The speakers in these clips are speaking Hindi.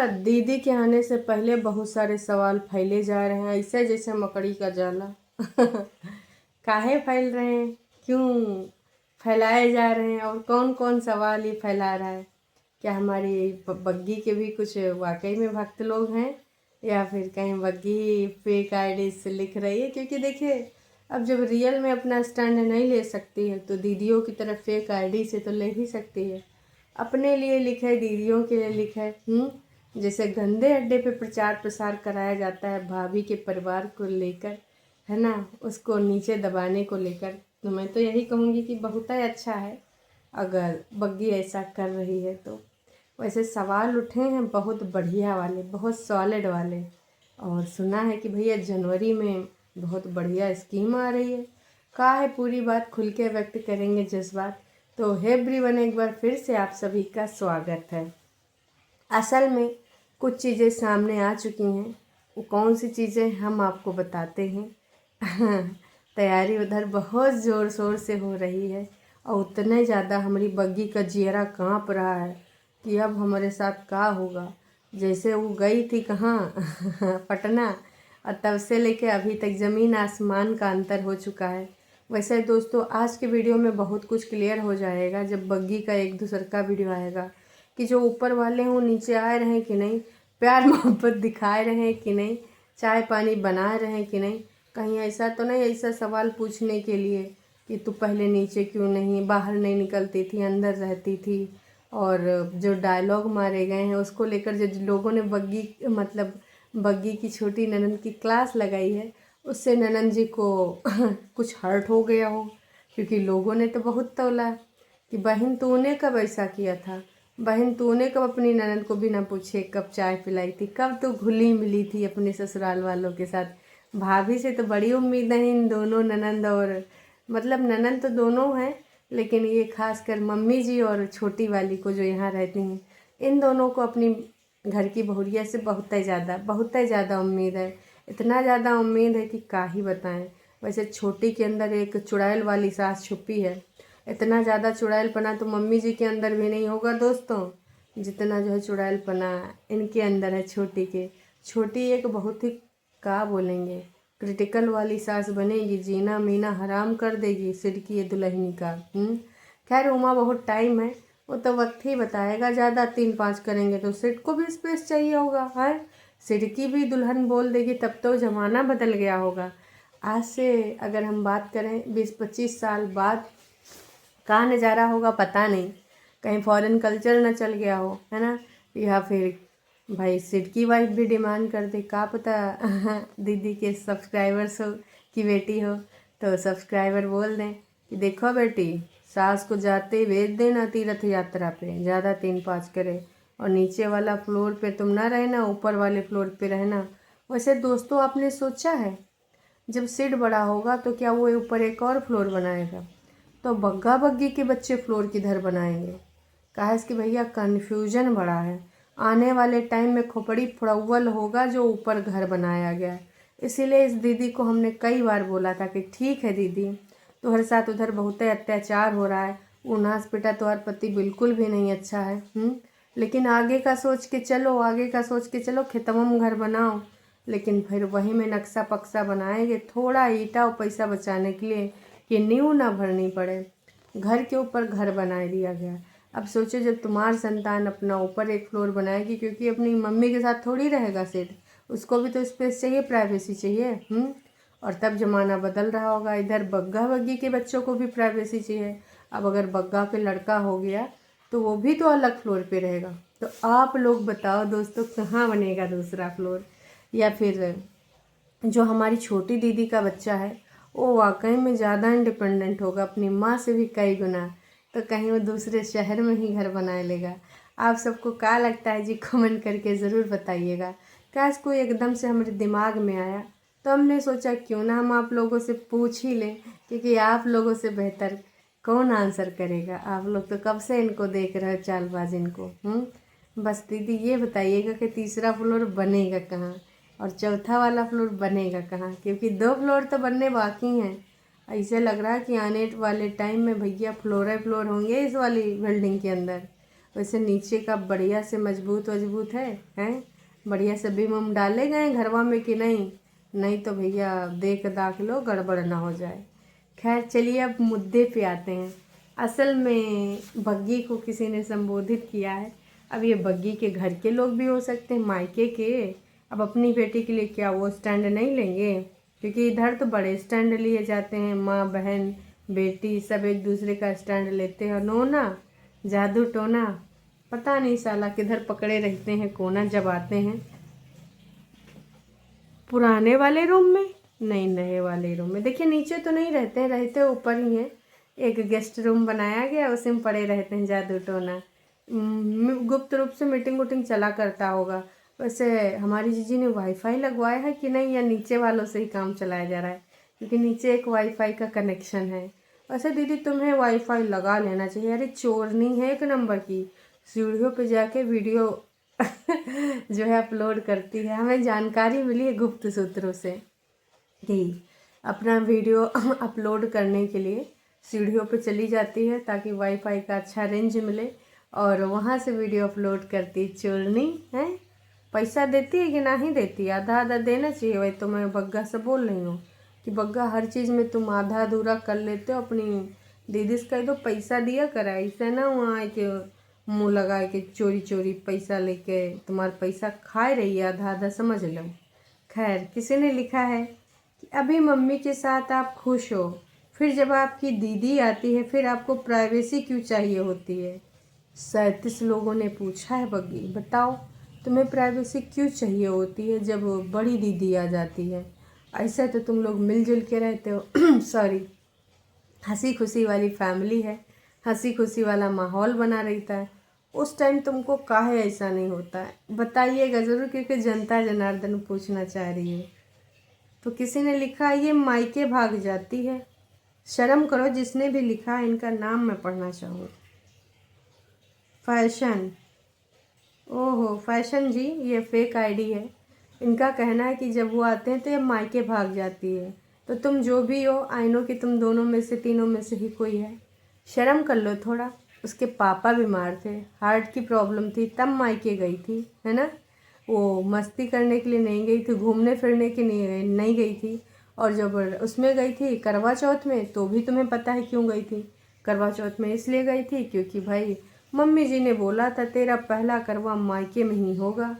दीदी के आने से पहले बहुत सारे सवाल फैले जा रहे हैं, ऐसे जैसे मकड़ी का जाला। काहे फैल रहे हैं, क्यों फैलाए जा रहे हैं, और कौन कौन सवाल ये फैला रहा है? क्या हमारी बग्गी के भी कुछ वाकई में भक्त लोग हैं, या फिर कहीं बग्गी फेक आईडी से लिख रही है? क्योंकि देखिए, अब जब रियल में अपना स्टैंड नहीं ले सकती है तो दीदियों की तरफ फेक आईडी से तो ले ही सकती है। अपने लिए लिखे, दीदियों के लिए लिखे। जैसे गंदे अड्डे पे प्रचार प्रसार कराया जाता है भाभी के परिवार को लेकर, है ना, उसको नीचे दबाने को लेकर, तो मैं तो यही कहूँगी कि बहुत ही अच्छा है अगर बग्गी ऐसा कर रही है तो। वैसे सवाल उठे हैं बहुत बढ़िया वाले, बहुत सॉलिड वाले, और सुना है कि भैया जनवरी में बहुत बढ़िया स्कीम आ रही है। कहा है पूरी बात खुल के व्यक्त करेंगे जज्बात। तो हे एवरीवन, एक बार फिर से आप सभी का स्वागत है। असल में कुछ चीज़ें सामने आ चुकी हैं, वो कौन सी चीज़ें हम आपको बताते हैं। तैयारी उधर बहुत ज़ोर शोर से हो रही है, और उतने ज़्यादा हमारी बग्गी का जियरा काँप रहा है कि अब हमारे साथ क्या होगा। जैसे वो गई थी कहाँ, पटना, और तब से लेके अभी तक ज़मीन आसमान का अंतर हो चुका है। वैसे दोस्तों, आज के वीडियो में बहुत कुछ क्लियर हो जाएगा जब बग्गी का एक दूसरे का वीडियो आएगा, कि जो ऊपर वाले हैं वो नीचे आ रहे हैं कि नहीं, प्यार मोहब्बत दिखाए रहे हैं कि नहीं, चाय पानी बना रहे हैं कि नहीं। कहीं ऐसा तो नहीं, ऐसा सवाल पूछने के लिए कि तू पहले नीचे क्यों नहीं, बाहर नहीं निकलती थी, अंदर रहती थी। और जो डायलॉग मारे गए हैं उसको लेकर जो लोगों ने बग्गी की छोटी ननंद की क्लास लगाई है, उससे ननंद जी को कुछ हर्ट हो गया हो, क्योंकि लोगों ने तो बहुत तौला कि बहन तूने कब ऐसा किया था, बहन तूने कब अपनी ननंद को बिना पूछे कब चाय पिलाई थी, कब तो घुली मिली थी अपने ससुराल वालों के साथ। भाभी से तो बड़ी उम्मीद है इन दोनों ननंद, और ननंद तो दोनों हैं, लेकिन ये खासकर मम्मी जी और छोटी वाली को जो यहाँ रहती हैं, इन दोनों को अपनी घर की बहुरिया से बहुत ही ज़्यादा उम्मीद है। इतना ज़्यादा उम्मीद है कि क्या ही बताएं। वैसे छोटी के अंदर एक चुड़ैल वाली सास छुपी है। इतना ज़्यादा चुड़ैलपना तो मम्मी जी के अंदर भी नहीं होगा दोस्तों, जितना जो है चुड़ैलपना इनके अंदर है छोटी के। छोटी एक बहुत ही क्या बोलेंगे, क्रिटिकल वाली सास बनेगी, जीना मीना हराम कर देगी सिडकी ये दुल्हनी का। खैर उमा, बहुत टाइम है, वो तो वक्त ही बताएगा। ज़्यादा 3-5 करेंगे तो सिड को भी स्पेस चाहिए होगा, है। सिडकी भी दुल्हन बोल देगी तब तो ज़माना बदल गया होगा। आज से अगर हम बात करें 20-25 साल बाद का नज़ारा होगा पता नहीं। कहीं फॉरेन कल्चर न चल गया हो, है ना, या फिर भाई सिडकी वाइफ भी डिमांड कर दे, का पता। दीदी के सब्सक्राइबर्स हो की बेटी हो तो सब्सक्राइबर बोल दें कि देखो बेटी, सास को जाते भेज देना तीर्थ यात्रा पे, ज़्यादा 3-5 करे, और नीचे वाला फ्लोर पे तुम ना रहना, ऊपर वाले फ्लोर पे रहना। वैसे दोस्तों, आपने सोचा है जब सिड बड़ा होगा तो क्या वो ऊपर एक और फ्लोर बनाएगा? तो बग्गा बग्गी के बच्चे फ्लोर किधर बनाएंगे? कहा कि भैया कन्फ्यूजन बड़ा है। आने वाले टाइम में खोपड़ी फुड़ौल होगा जो ऊपर घर बनाया गया है। इसीलिए इस दीदी को हमने कई बार बोला था कि ठीक है दीदी, तुम्हारे साथ उधर बहुत अत्याचार हो रहा है, उनास बेटा तुम्हारा पति बिल्कुल भी नहीं अच्छा है, लेकिन आगे का सोच के चलो, आगे का सोच के चलो, खेतवम घर बनाओ। लेकिन फिर वही में नक्शा पक्सा बनाएंगे थोड़ा ईटा और पैसा बचाने के लिए कि नींव ना भरनी पड़े, घर के ऊपर घर बना दिया गया। अब सोचो जब तुम्हारी संतान अपना ऊपर एक फ्लोर बनाएगी, क्योंकि अपनी मम्मी के साथ थोड़ी रहेगा सिर्फ, उसको भी तो स्पेस चाहिए, प्राइवेसी चाहिए। और तब ज़माना बदल रहा होगा, इधर बग्गा बग्गी के बच्चों को भी प्राइवेसी चाहिए। अब अगर बग्गा पे लड़का हो गया तो वो भी तो अलग फ्लोर पे रहेगा। तो आप लोग बताओ दोस्तों, कहाँ बनेगा दूसरा फ्लोर? या फिर जो हमारी छोटी दीदी का बच्चा है वो वाकई में ज़्यादा इंडिपेंडेंट होगा, अपनी माँ से भी कई गुना, तो कहीं वो दूसरे शहर में ही घर बना लेगा। आप सबको क्या लगता है जी? कमेंट करके ज़रूर बताइएगा। काश कोई एकदम से हमारे दिमाग में आया, तो हमने सोचा क्यों ना हम आप लोगों से पूछ ही लें, क्योंकि आप लोगों से बेहतर कौन आंसर करेगा? आप लोग तो कब से इनको देख रहे हो, चालबाज इनको। बस दीदी ये बताइएगा कि तीसरा फ्लोर बनेगा कहाँ और चौथा वाला फ्लोर बनेगा कहाँ, क्योंकि 2 फ्लोर तो बनने बाकी हैं। ऐसे लग रहा है कि आने वाले टाइम में भैया फ्लोर ही फ्लोर होंगे इस वाली बिल्डिंग के अंदर। वैसे नीचे का बढ़िया से मजबूत वजबूत है हैं? बढ़िया से बीम उम डाले गए घरवा में कि नहीं? नहीं तो भैया देख दाख लो, गड़बड़ ना हो जाए। खैर चलिए अब मुद्दे पे आते हैं। असल में बग्गी को किसी ने संबोधित किया है। अब ये बग्गी के घर के लोग भी हो सकते हैं, मायके के। अब अपनी बेटी के लिए क्या वो स्टैंड नहीं लेंगे? क्योंकि इधर तो बड़े स्टैंड लिए जाते हैं, माँ बहन बेटी सब एक दूसरे का स्टैंड लेते हैं। नोना जादू टोना पता नहीं साला किधर पकड़े रहते हैं कोना जब आते हैं। पुराने वाले रूम में नहीं, नए वाले रूम में। देखिए नीचे तो नहीं रहते हैं, रहते ऊपर ही हैं। एक गेस्ट रूम बनाया गया, उसी में पड़े रहते हैं जादू टोना। गुप्त रूप से मीटिंग वूटिंग चला करता होगा। वैसे हमारी जीजी ने वाईफाई लगवाया है कि नहीं, या नीचे वालों से ही काम चलाया जा रहा है? क्योंकि नीचे एक वाईफाई का कनेक्शन है। वैसे दीदी तुम्हें वाईफाई लगा लेना चाहिए। अरे चोरनी है एक नंबर की, सीढ़ियों पे जाके वीडियो जो है अपलोड करती है। हमें जानकारी मिली है गुप्त सूत्रों से कि अपना वीडियो अपलोड करने के लिए सीढ़ियों पे चली जाती है ताकि वाईफाई का अच्छा रेंज मिले, और वहाँ से वीडियो अपलोड करती। चोरनी है। पैसा देती है कि नहीं देती? आधा आधा देना चाहिए। वही तो मैं बग्गा से बोल रही हूँ कि बग्गा हर चीज़ में तुम आधा अधूरा कर लेते हो। अपनी दीदी से कह दो पैसा दिया करा, ऐसा ना वहाँ के मुँह लगा के चोरी चोरी पैसा लेके तुम्हारा पैसा खाए रही है आधा आधा, समझ लो। खैर किसी ने लिखा है कि अभी मम्मी के साथ आप खुश हो, फिर जब आपकी दीदी आती है फिर आपको प्राइवेसी क्यों चाहिए होती है? 37 लोगों ने पूछा है बग्गी, बताओ तुम्हें प्राइवेसी क्यों चाहिए होती है जब बड़ी दीदी आ जाती है? ऐसा तो तुम लोग मिलजुल के रहते हो सॉरी, हंसी खुशी वाली फैमिली है, हंसी खुशी वाला माहौल बना रहता है। उस टाइम तुमको काहे ऐसा नहीं होता है? बताइएगा ज़रूर, क्योंकि जनता जनार्दन पूछना चाह रही है। तो किसी ने लिखा ये मायके भाग जाती है। शर्म करो जिसने भी लिखा है, इनका नाम मैं पढ़ना चाहूँ। फैशन, ओहो फैशन जी, ये फेक आईडी है। इनका कहना है कि जब वो आते हैं तो ये मायके भाग जाती है। तो तुम जो भी हो, आई नो कि तुम दोनों में से तीनों में से ही कोई है। शर्म कर लो थोड़ा। उसके पापा बीमार थे, हार्ट की प्रॉब्लम थी, तब मायके गई थी, है ना? वो मस्ती करने के लिए नहीं गई थी, घूमने फिरने के लिए नहीं गई थी। और जब उसमें गई थी करवा चौथ में, तो भी तुम्हें पता है क्यों गई थी। करवा चौथ में इसलिए गई थी क्योंकि भाई मम्मी जी ने बोला था तेरा पहला करवा मायके में ही होगा।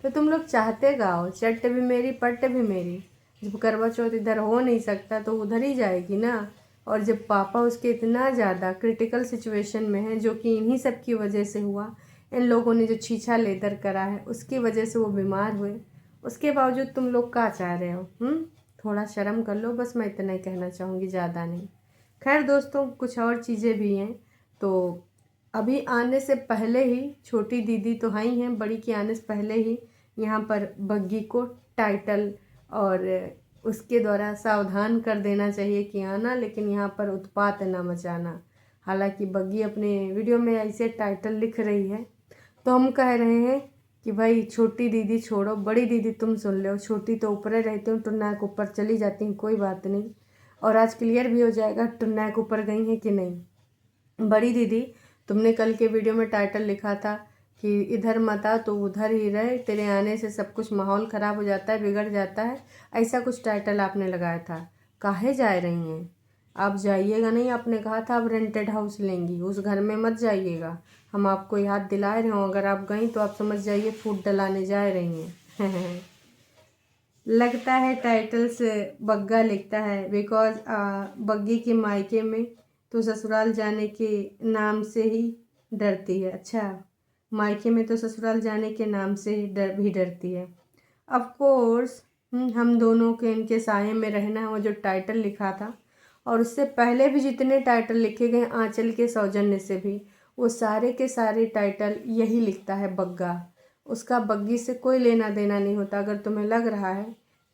तो तुम लोग चाहते गाओ, चट भी मेरी पट भी मेरी। जब करवा चौथ इधर हो नहीं सकता तो उधर ही जाएगी ना। और जब पापा उसके इतना ज़्यादा क्रिटिकल सिचुएशन में है, जो कि इन्हीं सब की वजह से हुआ, इन लोगों ने जो छीछा लेदर करा है उसकी वजह से वो बीमार हुए, उसके बावजूद तुम लोग क्या चाह रहे हो? थोड़ा शर्म कर लो, बस मैं इतना ही कहना चाहूँगी, ज़्यादा नहीं। खैर दोस्तों, कुछ और चीज़ें भी हैं। तो अभी आने से पहले ही छोटी दीदी तो हैं ही हैं, बड़ी के आने से पहले ही यहाँ पर बग्गी को टाइटल और उसके द्वारा सावधान कर देना चाहिए कि आना, लेकिन यहाँ पर उत्पात ना मचाना। हालांकि बग्गी अपने वीडियो में ऐसे टाइटल लिख रही है, तो हम कह रहे हैं कि भाई छोटी दीदी छोड़ो, बड़ी दीदी तुम सुन लो। छोटी तो ऊपर रहती हूँ, टुन्ना के ऊपर चली जाती हैं, कोई बात नहीं। और आज क्लियर भी हो जाएगा टुन्ना के ऊपर गई हैं कि नहीं। बड़ी दीदी, तुमने कल के वीडियो में टाइटल लिखा था कि इधर मत आ तो उधर ही रहे, तेरे आने से सब कुछ माहौल ख़राब हो जाता है, बिगड़ जाता है, ऐसा कुछ टाइटल आपने लगाया था। काहे जा रही हैं आप? जाइएगा नहीं, आपने कहा था आप रेंटेड हाउस लेंगी, उस घर में मत जाइएगा। हम आपको याद दिला रहे हो, अगर आप गई तो आप समझ जाइए फूट डलाने जा रही हैं लगता है टाइटल से बग्गा लिखता है, बिकॉज बग्गी के मायके में तो ससुराल जाने के नाम से ही डरती है। अच्छा, मायके में तो ससुराल जाने के नाम से ही डरती है। ऑफ कोर्स हम दोनों के इनके साये में रहना है, वो जो टाइटल लिखा था, और उससे पहले भी जितने टाइटल लिखे गए आंचल के सौजन्य से भी, वो सारे के सारे टाइटल यही लिखता है बग्गा। उसका बग्गी से कोई लेना देना नहीं होता। अगर तुम्हें लग रहा है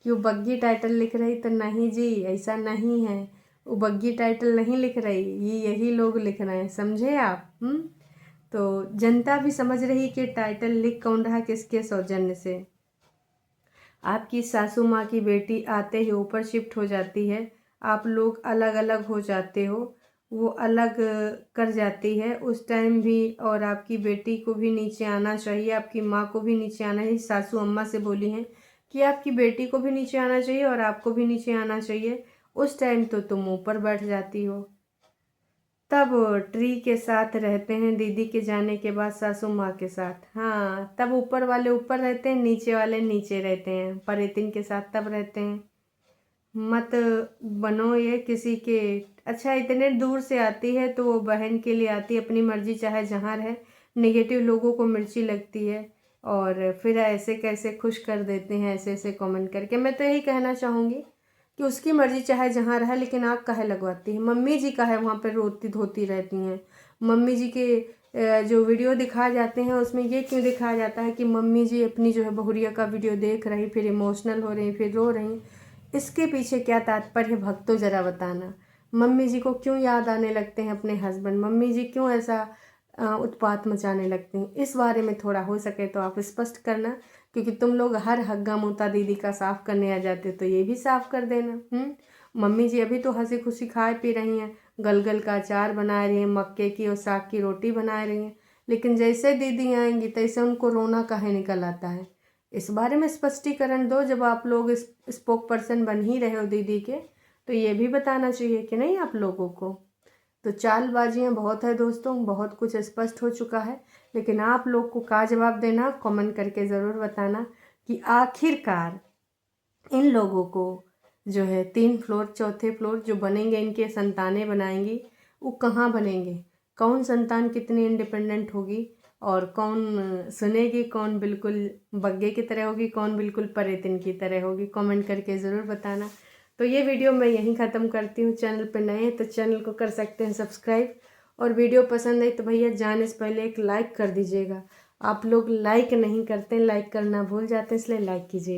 कि वो बग्गी टाइटल लिख रही, तो नहीं जी, ऐसा नहीं है। वो बग्गी टाइटल नहीं लिख रही, ये यही लोग लिख रहे हैं, समझे आप? तो जनता भी समझ रही कि टाइटल लिख कौन रहा, किसके सौजन्य से। आपकी सासू माँ की बेटी आते ही ऊपर शिफ्ट हो जाती है, आप लोग अलग अलग हो जाते हो, वो अलग कर जाती है उस टाइम भी। और आपकी बेटी को भी नीचे आना चाहिए, आपकी माँ को भी नीचे आना चाहिए। सासू अम्मा से बोली हैं कि आपकी बेटी को भी नीचे आना चाहिए और आपको भी नीचे आना चाहिए। उस टाइम तो तुम ऊपर बैठ जाती हो। तब ट्री के साथ रहते हैं दीदी के जाने के बाद सासू माँ के साथ। हाँ, तब ऊपर वाले ऊपर रहते हैं, नीचे वाले नीचे रहते हैं, परेतिन के साथ तब रहते हैं। मत बनो ये किसी के। अच्छा, इतने दूर से आती है तो वो बहन के लिए आती है, अपनी मर्जी चाहे जहाँ रहे। नेगेटिव लोगों को मिर्ची लगती है और फिर ऐसे कैसे खुश कर देते हैं ऐसे ऐसे कमेंट करके। मैं तो यही कहना चाहूँगी कि उसकी मर्जी चाहे जहाँ रहे, लेकिन आग काहे लगवाती है। मम्मी जी काहे वहाँ पर रोती धोती रहती हैं। मम्मी जी के जो वीडियो दिखाए जाते हैं उसमें ये क्यों दिखाया जाता है कि मम्मी जी अपनी जो है बहुरिया का वीडियो देख रही, फिर इमोशनल हो रही, फिर रो रही। इसके पीछे क्या तात्पर्य है भक्तों, ज़रा बताना। मम्मी जी को क्यों याद आने लगते हैं अपने हस्बैंड, मम्मी जी क्यों ऐसा उत्पात मचाने लगते हैं। इस बारे में थोड़ा हो सके तो आप स्पष्ट करना, क्योंकि तुम लोग हर हग्गा मुता दीदी का साफ करने आ जाते तो ये भी साफ कर देना। मम्मी जी अभी तो हंसी खुशी खाए पी रही हैं, गलगल का अचार बना रही हैं, मक्के की और साग की रोटी बना रही हैं, लेकिन जैसे दीदी आएंगी तैसे उनको रोना काहे निकल आता है। इस बारे में स्पष्टीकरण दो। जब आप लोग स्पोक पर्सन बन ही रहे हो दीदी के, तो ये भी बताना चाहिए कि नहीं आप लोगों को। तो चालबाजियाँ बहुत है दोस्तों, बहुत कुछ स्पष्ट हो चुका है, लेकिन आप लोग को क्या जवाब देना कमेंट करके ज़रूर बताना कि आखिरकार इन लोगों को जो है 3 फ्लोर चौथे फ्लोर जो बनेंगे, इनके संतानें बनाएंगी, वो कहाँ बनेंगे। कौन संतान कितनी इंडिपेंडेंट होगी और कौन सुनेगी, कौन बिल्कुल बग्गे की तरह होगी, कौन बिल्कुल परेतिन की तरह होगी। कमेंट करके ज़रूर बताना। तो ये वीडियो मैं यहीं ख़त्म करती हूँ। चैनल पर नए हैं तो चैनल को कर सकते हैं सब्सक्राइब, और वीडियो पसंद आई तो भैया जाने से पहले एक लाइक कर दीजिएगा। आप लोग लाइक नहीं करते, लाइक करना भूल जाते हैं, इसलिए लाइक कीजिए।